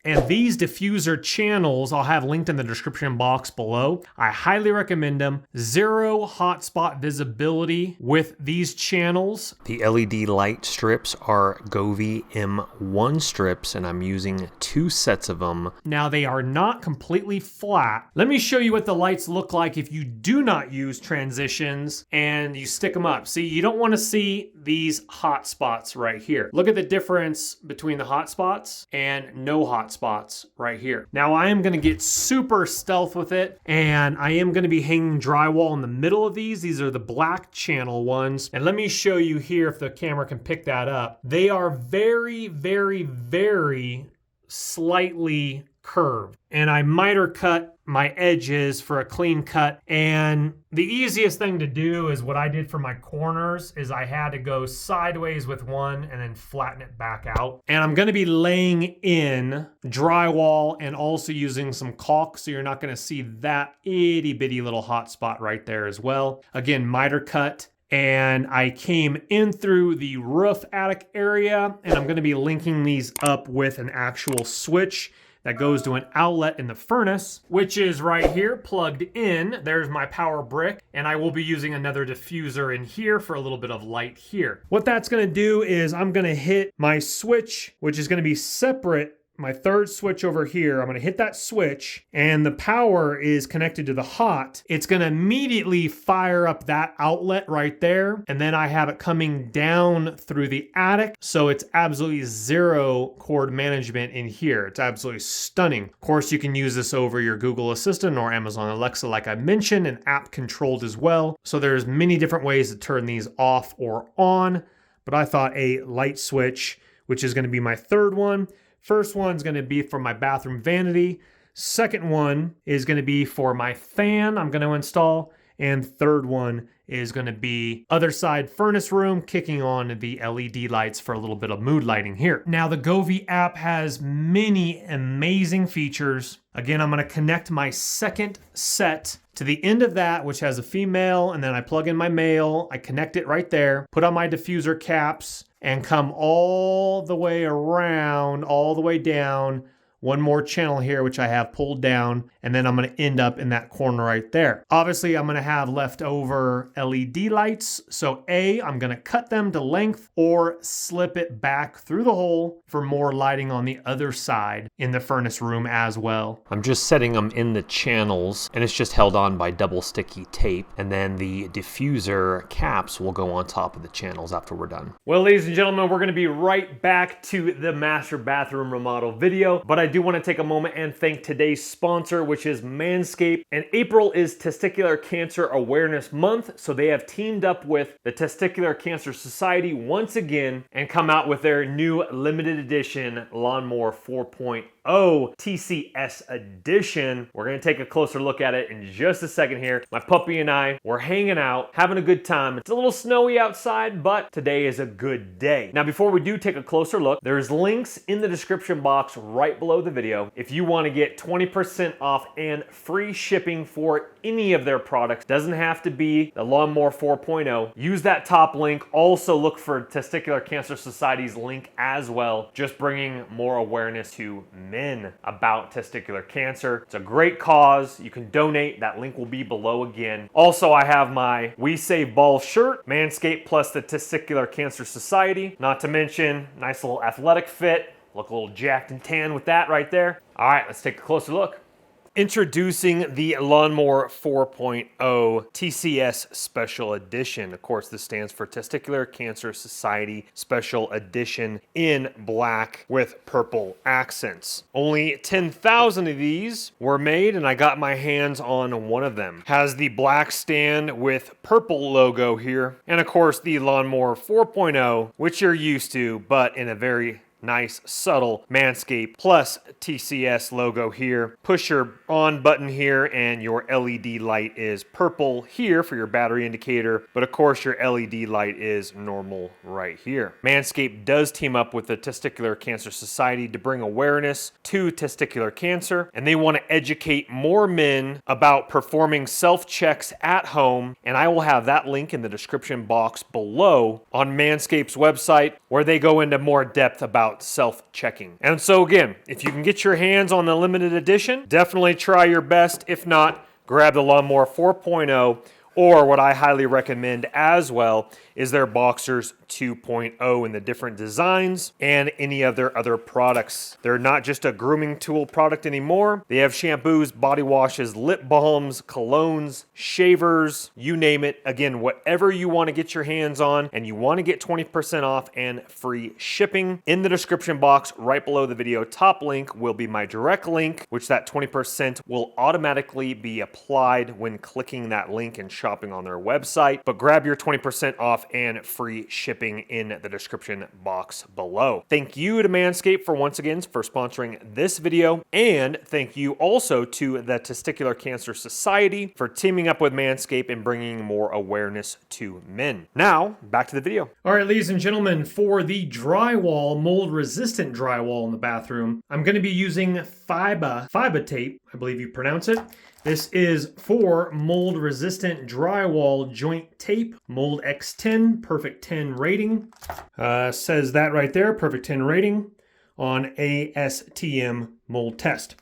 And these diffuser channels I'll have linked in the description box below. I highly recommend them. Zero hotspot visibility with these channels. The LED light strips are Govee M1 strips, and I'm using 2 sets of them. Now they are not completely flat. Let me show you what the lights look like if you do not use transitions and you stick them up. See, you don't want to see these hot spots right here. Look at the difference between the hot spots and no hot spots right here. Now I am going to get super stealth with it, and I am going to be hanging drywall in the middle of these. These are the black channel ones. And let me show you here if the camera can pick that up. They are very, very, very slightly curved, and I miter cut my edges for a clean cut. And the easiest thing to do is what I did for my corners is I had to go sideways with one and then flatten it back out. And I'm going to be laying in drywall and also using some caulk, so you're not going to see that itty bitty little hot spot right there as well. Again, miter cut. And I came in through the roof attic area, and I'm going to be linking these up with an actual switch that goes to an outlet in the furnace, which is right here plugged in. There's my power brick, and I will be using another diffuser in here for a little bit of light here. What that's gonna do is I'm gonna hit my switch, which is gonna be separate. My third switch over here, I'm gonna hit that switch, and the power is connected to the hot. It's gonna immediately fire up that outlet right there, and then I have it coming down through the attic, so it's absolutely zero cord management in here. It's absolutely stunning. Of course, you can use this over your Google Assistant or Amazon Alexa, like I mentioned, and app controlled as well. So there's many different ways to turn these off or on, but I thought a light switch, which is gonna be my third one. First one's gonna be for my bathroom vanity. Second one is gonna be for my fan I'm gonna install. And third one is gonna be other side furnace room, kicking on the LED lights for a little bit of mood lighting here. Now the Govee app has many amazing features. Again, I'm gonna connect my second set to the end of that, which has a female, and then I plug in my male, I connect it right there, put on my diffuser caps, and come all the way around, all the way down. One more channel here, which I have pulled down, and then I'm gonna end up in that corner right there. Obviously, I'm gonna have leftover LED lights. So I'm gonna cut them to length or slip it back through the hole for more lighting on the other side in the furnace room as well. I'm just setting them in the channels, and it's just held on by double sticky tape. And then the diffuser caps will go on top of the channels after we're done. Well, ladies and gentlemen, we're gonna be right back to the master bathroom remodel video, but I do want to take a moment and thank today's sponsor, which is Manscaped. And April is Testicular Cancer Awareness Month, so they have teamed up with the Testicular Cancer Society once again and come out with their new limited edition Lawnmower 4.0 TCS edition. We're going to take a closer look at it in just a second here. My puppy and I, we're hanging out, having a good time. It's a little snowy outside, but today is a good day. Now, before we do take a closer look, there's links in the description box right below the video if you want to get 20% off and free shipping for any of their products. Doesn't have to be the Lawnmower 4.0. Use that top link. Also look for Testicular Cancer Society's link as well. Just bringing more awareness to men about testicular cancer. It's a great cause. You can donate. That link will be below again. Also, I have my We Save Balls shirt, Manscaped plus the Testicular Cancer Society. Not to mention, nice little athletic fit. Look a little jacked and tan with that right there. All right, let's take a closer look. Introducing the Lawnmower 4.0 TCS Special Edition. Of course, this stands for Testicular Cancer Society Special Edition in black with purple accents. Only 10,000 of these were made, and I got my hands on one of them. Has the black stand with purple logo here, and of course the Lawnmower 4.0, which you're used to, but in a very nice, subtle Manscaped plus TCS logo here. Push your on button here and your LED light is purple here for your battery indicator, but of course your LED light is normal right here. Manscaped does team up with the Testicular Cancer Society to bring awareness to testicular cancer, and they want to educate more men about performing self-checks at home, and I will have that link in the description box below on Manscaped's website, where they go into more depth about without self-checking. And so again, if you can get your hands on the limited edition, definitely try your best. If not, grab the Lawnmower 4.0, or what I highly recommend as well is their Boxers 2.0 in the different designs and any of their other products. They're not just a grooming tool product anymore. They have shampoos, body washes, lip balms, colognes, shavers, you name it. Again, whatever you want to get your hands on and you want to get 20% off and free shipping. In the description box right below the video, top link will be my direct link, which that 20% will automatically be applied when clicking that link and shopping on their website. But grab your 20% off and free shipping in the description box below. Thank you to Manscaped for once again for sponsoring this video, and thank you also to the Testicular Cancer Society for teaming up with Manscaped and bringing more awareness to men. Now, back to the video. All right, ladies and gentlemen, for the drywall, mold-resistant drywall in the bathroom, I'm going to be using Fiba tape, I believe you pronounce it. This is for mold-resistant drywall joint tape, Mold X10, perfect 10 rating. Says that right there, perfect 10 rating on ASTM mold test.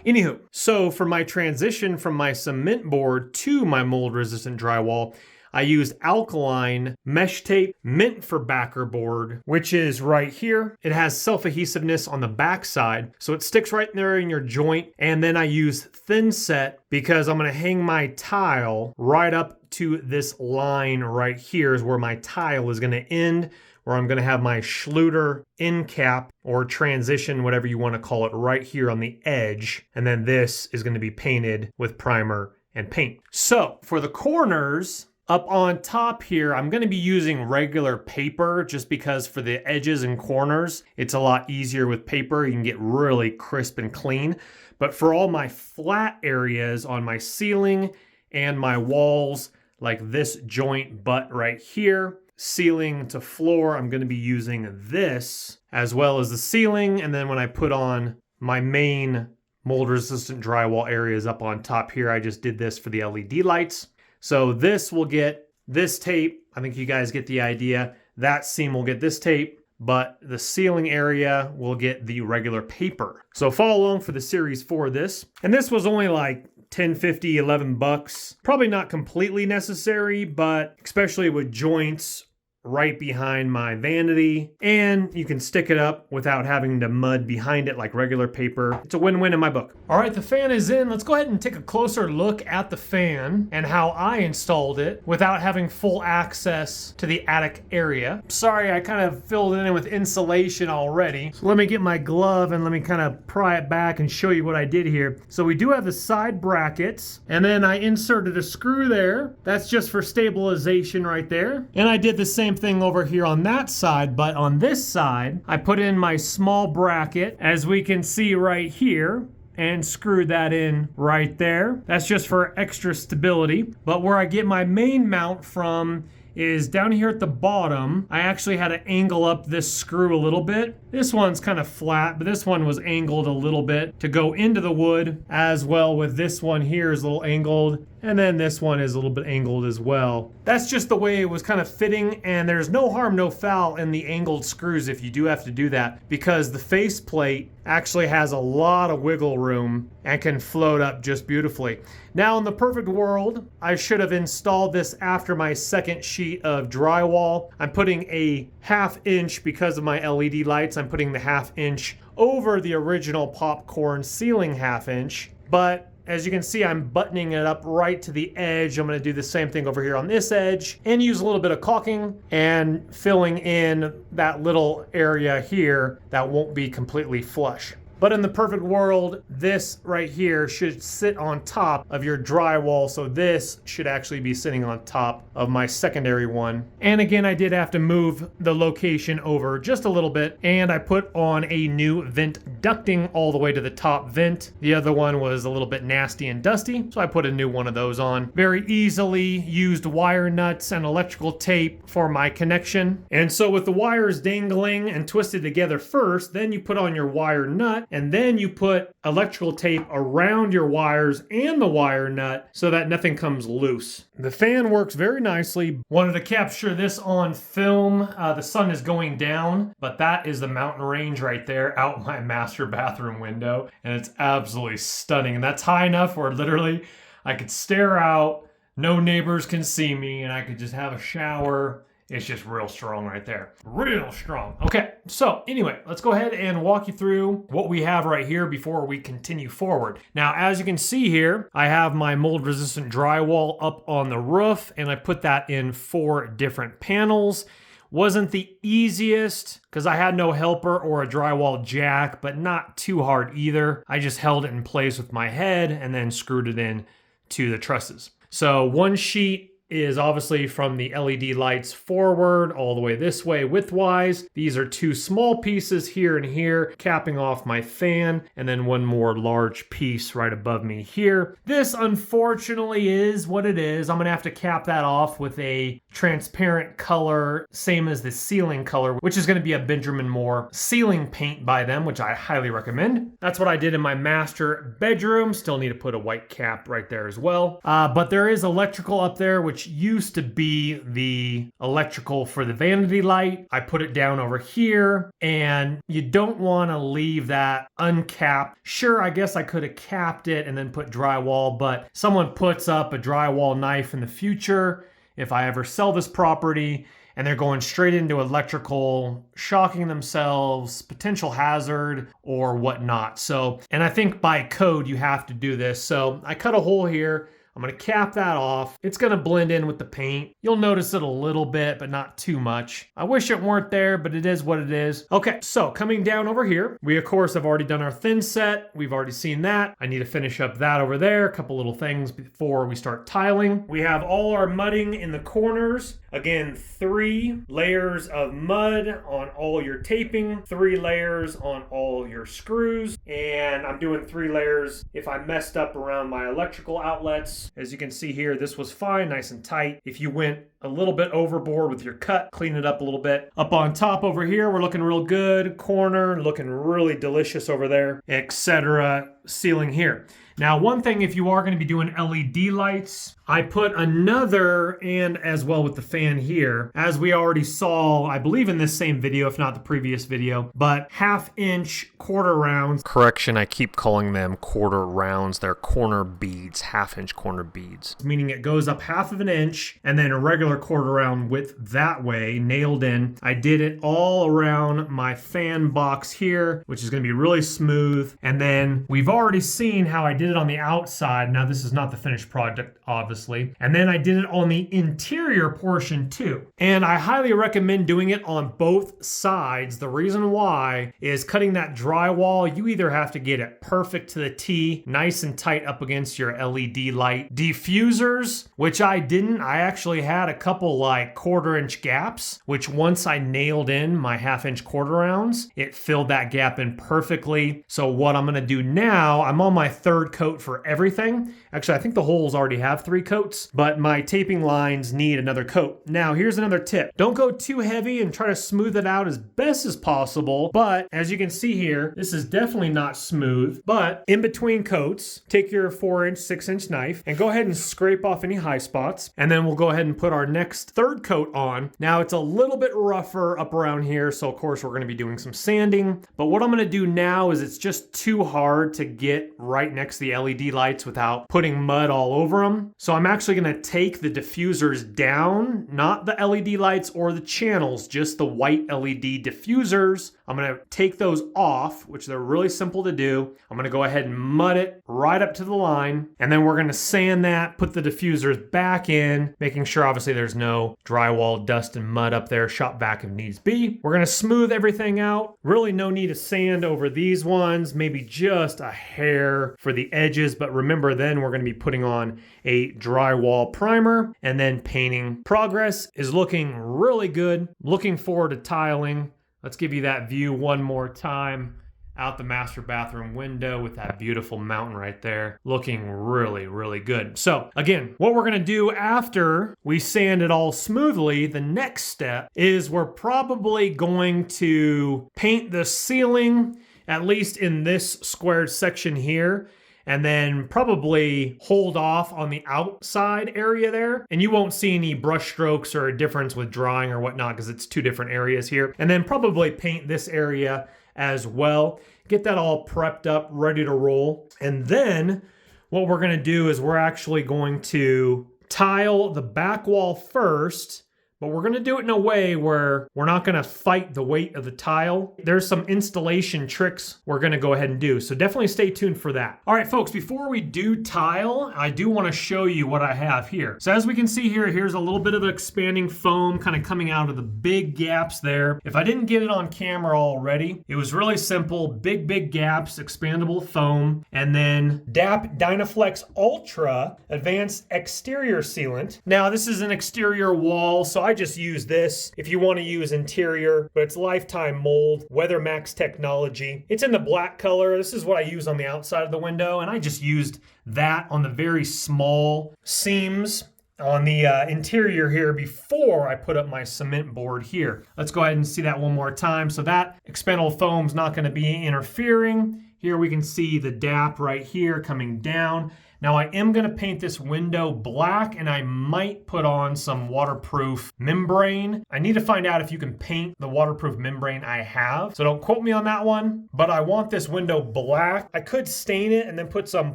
Anywho, so for my transition from my cement board to my mold-resistant drywall, I used alkaline mesh tape meant for backer board, which is right here. It has self-adhesiveness on the back side, so it sticks right there in your joint. And then I use thin set because I'm gonna hang my tile right up to this line right here is where my tile is gonna end, where I'm gonna have my Schluter end cap or transition, whatever you wanna call it, right here on the edge. And then this is gonna be painted with primer and paint. So for the corners, up on top here, I'm going to be using regular paper just because for the edges and corners, it's a lot easier with paper. You can get really crisp and clean. But for all my flat areas on my ceiling and my walls, like this joint butt right here, ceiling to floor, I'm going to be using this as well as the ceiling. And then when I put on my main mold-resistant drywall areas up on top here, I just did this for the LED lights. So this will get this tape. I think you guys get the idea. That seam will get this tape, but the ceiling area will get the regular paper. So follow along for the series for this. And this was only like 10, 50, 11 bucks. Probably not completely necessary, but especially with joints right behind my vanity, and you can stick it up without having to mud behind it like regular paper. It's a win-win in my book. All right, the fan is in. Let's go ahead and take a closer look at the fan and how I installed it without having full access to the attic area. Sorry, I kind of filled it in with insulation already. So let me get my glove and let me kind of pry it back and show you what I did here. So we do have the side brackets, and then I inserted a screw there. That's just for stabilization right there. And I did the same thing over here on that side, but on this side, I put in my small bracket, as we can see right here, and screwed that in right there. That's just for extra stability. But where I get my main mount from is down here at the bottom. I actually had to angle up this screw a little bit. This one's kind of flat, but this one was angled a little bit to go into the wood, as well with this one here is a little angled, and then this one is a little bit angled as well. That's just the way it was kind of fitting, and there's no harm, no foul in the angled screws if you do have to do that, because the faceplate actually has a lot of wiggle room and can float up just beautifully. Now, in the perfect world, I should have installed this after my second sheet of drywall. I'm putting a 1/2 inch because of my LED lights. I'm putting the 1/2 inch over the original popcorn ceiling 1/2 inch, but as you can see, I'm buttoning it up right to the edge. I'm going to do the same thing over here on this edge and use a little bit of caulking and filling in that little area here that won't be completely flush. But in the perfect world, this right here should sit on top of your drywall. So this should actually be sitting on top of my secondary one. And again, I did have to move the location over just a little bit. And I put on a new vent ducting all the way to the top vent. The other one was a little bit nasty and dusty, so I put a new one of those on. Very easily used wire nuts and electrical tape for my connection. And so with the wires dangling and twisted together first, then you put on your wire nut. that, and then you put electrical tape around your wires and the wire nut so that nothing comes loose. The fan works very nicely. Wanted to capture this on film. The sun is going down, but that is the mountain range right there out my master bathroom window, and it's absolutely stunning. And that's high enough where literally I could stare out, no neighbors can see me, and I could just have a shower. It's just real strong right there. Real strong. Okay, so anyway, let's go ahead and walk you through what we have right here before we continue forward. Now, as you can see here, I have my mold-resistant drywall up on the roof, and I put that in 4 different panels. Wasn't the easiest because I had no helper or a drywall jack, but not too hard either. I just held it in place with my head and then screwed it in to the trusses. So one sheet is obviously from the LED lights forward all the way this way widthwise. These are 2 small pieces here and here capping off my fan, and then one more large piece right above me here. This unfortunately is what it is. I'm gonna have to cap that off with a transparent color, same as the ceiling color, which is gonna be a Benjamin Moore ceiling paint by them, which I highly recommend. That's what I did in my master bedroom. Still need to put a white cap right there as well. But there is electrical up there, which used to be the electrical for the vanity light. I put it down over here, and you don't want to leave that uncapped. Sure, I guess I could have capped it and then put drywall, but someone puts up a drywall knife in the future, if I ever sell this property, and they're going straight into electrical, shocking themselves, potential hazard or whatnot. So, and I think by code you have to do this. So I cut a hole here. I'm gonna cap that off. It's gonna blend in with the paint. You'll notice it a little bit, but not too much. I wish it weren't there, but it is what it is. Okay, so coming down over here, we of course have already done our thin set. We've already seen that. I need to finish up that over there. A couple little things before we start tiling. We have all our mudding in the corners. Again, 3 layers of mud on all your taping, 3 layers on all your screws, and I'm doing 3 layers if I messed up around my electrical outlets. As you can see here, this was fine, nice and tight. If you went a little bit overboard with your cut, clean it up a little bit. Up on top over here, we're looking real good. Corner, looking really delicious over there, etc. Ceiling here. Now, one thing, if you are going to be doing LED lights, I put another, and as well with the fan here, as we already saw, I believe in this same video, if not the previous video, but 1/2-inch quarter rounds. Correction, I keep calling them quarter rounds. They're corner beads, 1/2-inch corner beads. Meaning it goes up 1/2 of an inch, and then a regular quarter round width that way, nailed in. I did it all around my fan box here, which is going to be really smooth. And then we've already seen how I did it on the outside. Now, this is not the finished product, obviously. And then I did it on the interior portion too. And I highly recommend doing it on both sides. The reason why is cutting that drywall, you either have to get it perfect to the T, nice and tight up against your LED light diffusers, which I didn't. I actually had a couple like 1/4-inch gaps, which once I nailed in my 1/2-inch quarter rounds, it filled that gap in perfectly. So what I'm gonna do now, I'm on my 3rd coat for everything. Actually, I think the holes already have 3 coats, but my taping lines need another coat. Now, here's another tip. Don't go too heavy and try to smooth it out as best as possible. But as you can see here, this is definitely not smooth, but in between coats, take your 4-inch, 6-inch knife and go ahead and scrape off any high spots. And then we'll go ahead and put our next 3rd coat on. Now, it's a little bit rougher up around here, so of course we're gonna be doing some sanding. But what I'm gonna do now is it's just too hard to get right next to the LED lights without putting mud all over them. So I'm actually gonna take the diffusers down, not the LED lights or the channels, just the white LED diffusers. I'm gonna take those off, which they're really simple to do. I'm gonna go ahead and mud it right up to the line, and then we're gonna sand that, put the diffusers back in, making sure obviously there's no drywall dust and mud up there, shop vac if needs be. We're gonna smooth everything out. Really no need to sand over these ones, maybe just a hair for the edges, but remember then we're gonna be putting on a drywall primer and then painting. Progress is looking really good. Looking forward to tiling. Let's give you that view one more time out the master bathroom window with that beautiful mountain right there. Looking really, really good. So again, what we're gonna do after we sand it all smoothly, the next step is we're probably going to paint the ceiling at least in this squared section here, and then probably hold off on the outside area there. And you won't see any brush strokes or a difference with drying or whatnot because it's two different areas here. And then probably paint this area as well. Get that all prepped up, ready to roll. And then what we're gonna do is we're actually going to tile the back wall first, but we're gonna do it in a way where we're not gonna fight the weight of the tile. There's some installation tricks we're gonna go ahead and do, so definitely stay tuned for that. All right, folks, before we do tile, I do wanna show you what I have here. So as we can see here, here's a little bit of expanding foam kind of coming out of the big gaps there. If I didn't get it on camera already, it was really simple, big gaps, expandable foam, and then DAP Dynaflex Ultra Advanced Exterior Sealant. Now, this is an exterior wall, so I just use this if you want to use interior, but it's lifetime mold, Weather Max technology. It's in the black color. This is what I use on the outside of the window, and I just used that on the very small seams on the interior here before I put up my cement board here. Let's go ahead and see that one more time. So that expandable foam is not going to be interfering. Here we can see the DAP right here coming down. Now I am gonna paint this window black, and I might put on some waterproof membrane. I need to find out if you can paint the waterproof membrane I have, so don't quote me on that one, but I want this window black. I could stain it and then put some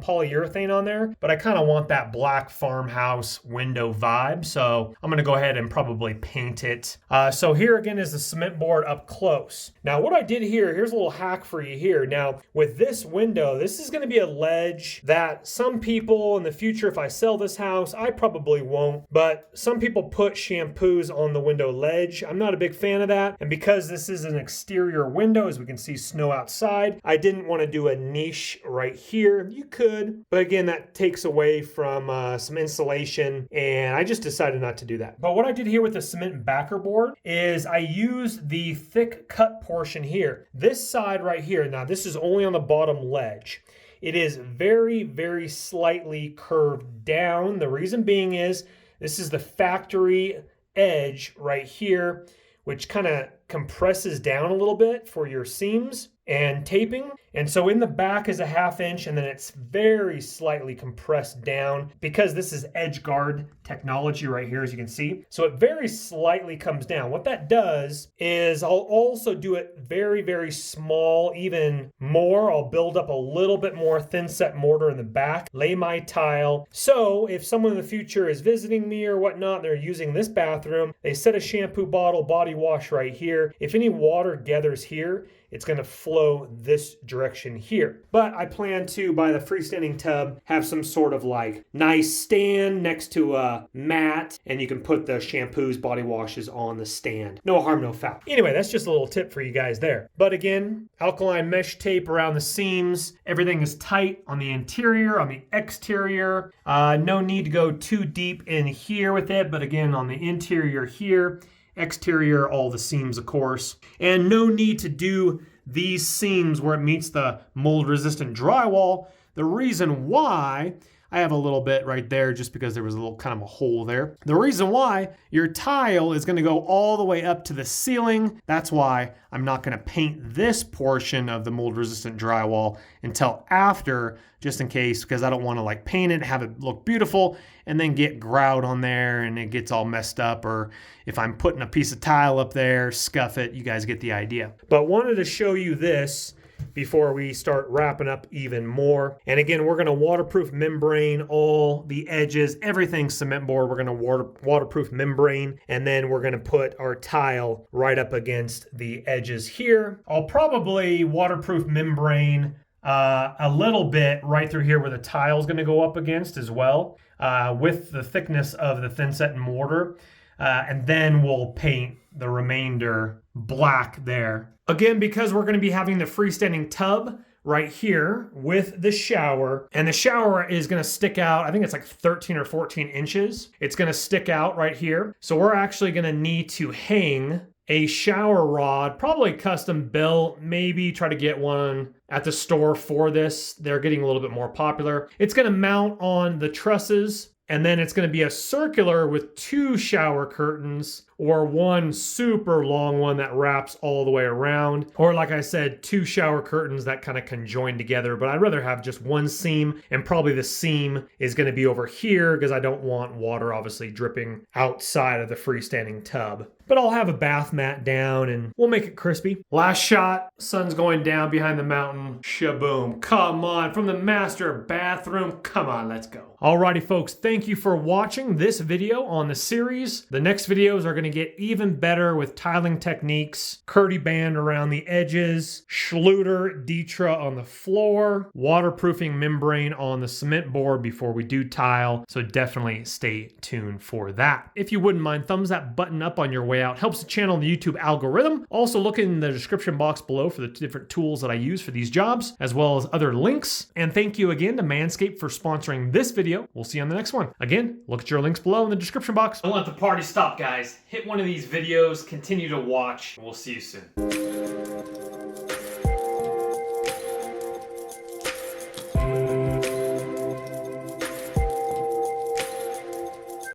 polyurethane on there, but I kind of want that black farmhouse window vibe, so I'm gonna go ahead and probably paint it. So here again is the cement board up close. Now what I did here, here's a little hack for you here. Now with this window, this is gonna be a ledge that some people in the future, if I sell this house, I probably won't, but some people put shampoos on the window ledge. I'm not a big fan of that, and because this is an exterior window, as we can see snow outside, I didn't want to do a niche right here. You could, but again, that takes away from some insulation, and I just decided not to do that. But what I did here with the cement backer board is I used the thick cut portion here. This side right here, now this is only on the bottom ledge. It is very slightly curved down. The reason being is this is the factory edge right here, which kind of compresses down a little bit for your seams and taping. And so in the back is a 1/2 inch, and then it's very slightly compressed down because this is edge guard technology right here, as you can see. So it very slightly comes down. What that does is I'll also do it very small, even more. I'll build up a little bit more thin set mortar in the back, lay my tile. So if someone in the future is visiting me or whatnot, they're using this bathroom, they set a shampoo bottle, body wash right here. If any water gathers here, it's going to flow this direction here. But I plan to, by the freestanding tub, have some sort of like nice stand next to a mat, and you can put the shampoos, body washes on the stand. No harm, no foul. Anyway, that's just a little tip for you guys there. But again, alkaline mesh tape around the seams. Everything is tight on the interior, on the exterior. No need to go too deep in here with it, but again, on the interior here, exterior, all the seams, of course. And no need to do these seams where it meets the mold resistant drywall. The reason why, I have a little bit right there just because there was a little kind of a hole there. The reason why, your tile is going to go all the way up to the ceiling. That's why I'm not going to paint this portion of the mold resistant drywall until after, just in case, because I don't want to like paint it, have it look beautiful, and then get grout on there and it gets all messed up. Or if I'm putting a piece of tile up there, scuff it. You guys get the idea. But wanted to show you this before we start wrapping up even more. And again, we're going to waterproof membrane all the edges, everything cement board. We're going to waterproof membrane, and then we're going to put our tile right up against the edges here. I'll probably waterproof membrane a little bit right through here where the tile is going to go up against as well, with the thickness of the thin set mortar. And then we'll paint the remainder black there. Again, because we're going to be having the freestanding tub right here with the shower, and the shower is going to stick out, I think it's like 13 or 14 inches. It's going to stick out right here. So we're actually going to need to hang a shower rod, probably custom built, maybe try to get one at the store for this. They're getting a little bit more popular. It's going to mount on the trusses, and then it's going to be a circular with 2 shower curtains or one super long one that wraps all the way around, or like I said, 2 shower curtains that kind of conjoin together. But I'd rather have just one seam, and probably the seam is going to be over here because I don't want water obviously dripping outside of the freestanding tub. But I'll have a bath mat down and we'll make it crispy. Last shot, sun's going down behind the mountain. Shaboom. Come on, from the master bathroom. Come on, let's go. Alrighty folks, thank you for watching this video on the series. The next videos are gonna get even better with tiling techniques, Curdy band around the edges, Schluter Ditra on the floor, waterproofing membrane on the cement board before we do tile. So definitely stay tuned for that. If you wouldn't mind, thumbs that button up on your way out. Helps the channel and the YouTube algorithm. Also look in the description box below for the different tools that I use for these jobs, as well as other links. And thank you again to Manscaped for sponsoring this video. We'll see you on the next one. Again, look at your links below in the description box. Don't let the party stop, guys. Hit one of these videos, continue to watch, and we'll see you soon.